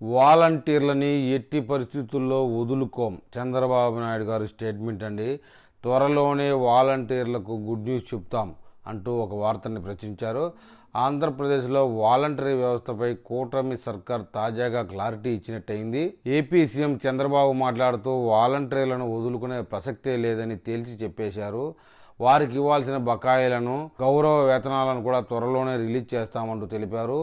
వాలంటీర్లని ఎట్టి పరిస్థితుల్లో వదులుకోం చంద్రబాబు నాయుడు గారి స్టేట్మెంట్ అండి. త్వరలోనే వాలంటీర్లకు గుడ్ న్యూస్ చెప్తాం అంటూ ఒక వార్తని ప్రచురించారు. ఆంధ్రప్రదేశ్లో వాలంటరీ వ్యవస్థపై కూటమి సర్కార్ తాజాగా క్లారిటీ ఇచ్చినట్టయింది. ఏపీ సీఎం చంద్రబాబు మాట్లాడుతూ వాలంటీర్లను వదులుకునే ప్రసక్తే లేదని తేల్చి చెప్పేశారు. వారికి ఇవ్వాల్సిన బకాయిలను, గౌరవ వేతనాలను కూడా త్వరలోనే రిలీజ్ చేస్తామంటూ తెలిపారు.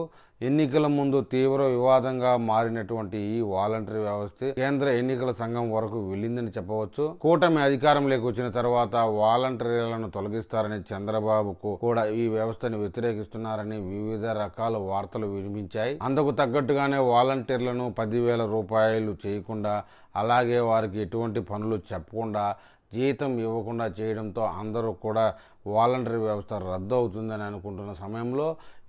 ఎన్నికల ముందు తీవ్ర వివాదంగా మారినటువంటి ఈ వాలంటరీ వ్యవస్థ కేంద్ర ఎన్నికల సంఘం వరకు వెళ్ళిందని చెప్పవచ్చు. కూటమి అధికారంలోకి వచ్చిన తర్వాత వాలంటీర్లను తొలగిస్తారని చంద్రబాబుకు కూడా ఈ వ్యవస్థను వ్యతిరేకిస్తున్నారని వివిధ రకాల వార్తలు వినిపించాయి. అందుకు తగ్గట్టుగానే వాలంటీర్లను 10,000 రూపాయలు చేయకుండా, అలాగే వారికి ఎటువంటి పనులు చెప్పకుండా, జీతం ఇవ్వకుండా చేయడంతో అందరూ కూడా వాలంటరీ వ్యవస్థ రద్దు అవుతుందని అనుకుంటున్న సమయంలో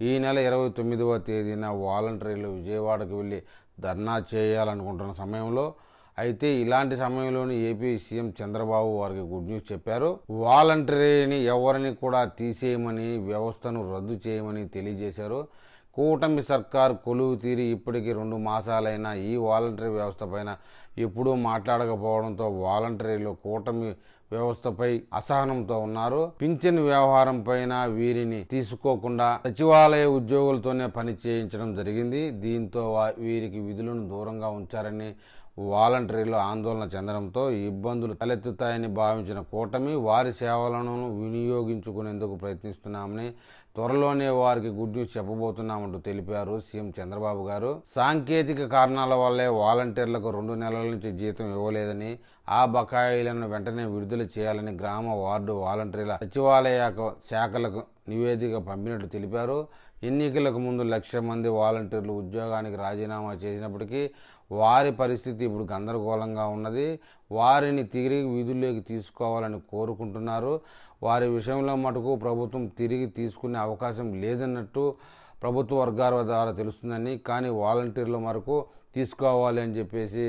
ఈ నెల 29వ తేదీన వాలంటీర్లు విజయవాడకు వెళ్ళి ధర్నా చేయాలనుకుంటున్న సమయంలో అయితే ఇలాంటి సమయంలోని ఏపీ సీఎం చంద్రబాబు వారికి గుడ్ న్యూస్ చెప్పారు. వాలంటీర్ని ఎవరిని కూడా తీసేయమని, వ్యవస్థను రద్దు చేయమని తెలియజేశారు. కూటమి సర్కార్ కొలువు తీరి ఇప్పటికీ 2 మాసాలైనా ఈ వాలంటరీ వ్యవస్థ పైన ఎప్పుడూ మాట్లాడకపోవడంతో వాలంటీర్లు కూటమి వ్యవస్థపై అసహనంతో ఉన్నారు. పింఛన్ వ్యవహారం పైన వీరిని తీసుకోకుండా సచివాలయ ఉద్యోగులతోనే పని చేయించడం జరిగింది. దీంతో వీరికి విధులను దూరంగా ఉంచారని వాలంటీర్లు ఆందోళన చెందడంతో ఇబ్బందులు తలెత్తుతాయని భావించిన కూటమి వారి సేవలను వినియోగించుకునేందుకు ప్రయత్నిస్తున్నామని, త్వరలోనే వారికి గుడ్ న్యూస్ చెప్పబోతున్నామంటూ తెలిపారు సీఎం చంద్రబాబు గారు. సాంకేతిక కారణాల వల్లే వాలంటీర్లకు 2 నెలల నుంచి జీతం ఇవ్వలేదని, ఆ బకాయిలను వెంటనే విడుదల చేయాలని గ్రామ వార్డు వాలంటీర్ల సచివాలయ శాఖలకు నివేదిక పంపినట్లు తెలిపారు. ఎన్నికలకు ముందు 1,00,000 మంది వాలంటీర్లు ఉద్యోగానికి రాజీనామా చేసినప్పటికీ వారి పరిస్థితి ఇప్పుడు గందరగోళంగా ఉన్నది. వారిని తిరిగి విధుల్లోకి తీసుకోవాలని కోరుకుంటున్నారు. వారి విషయంలో మటుకు ప్రభుత్వం తిరిగి తీసుకునే అవకాశం లేదన్నట్టు ప్రభుత్వ వర్గాల ద్వారా తెలుస్తుందని, కానీ వాలంటీర్ల వరకు తీసుకోవాలి అని చెప్పేసి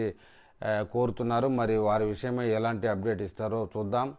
కోరుతున్నారు. మరి వారి విషయమై ఎలాంటి అప్డేట్ ఇస్తారో చూద్దాం.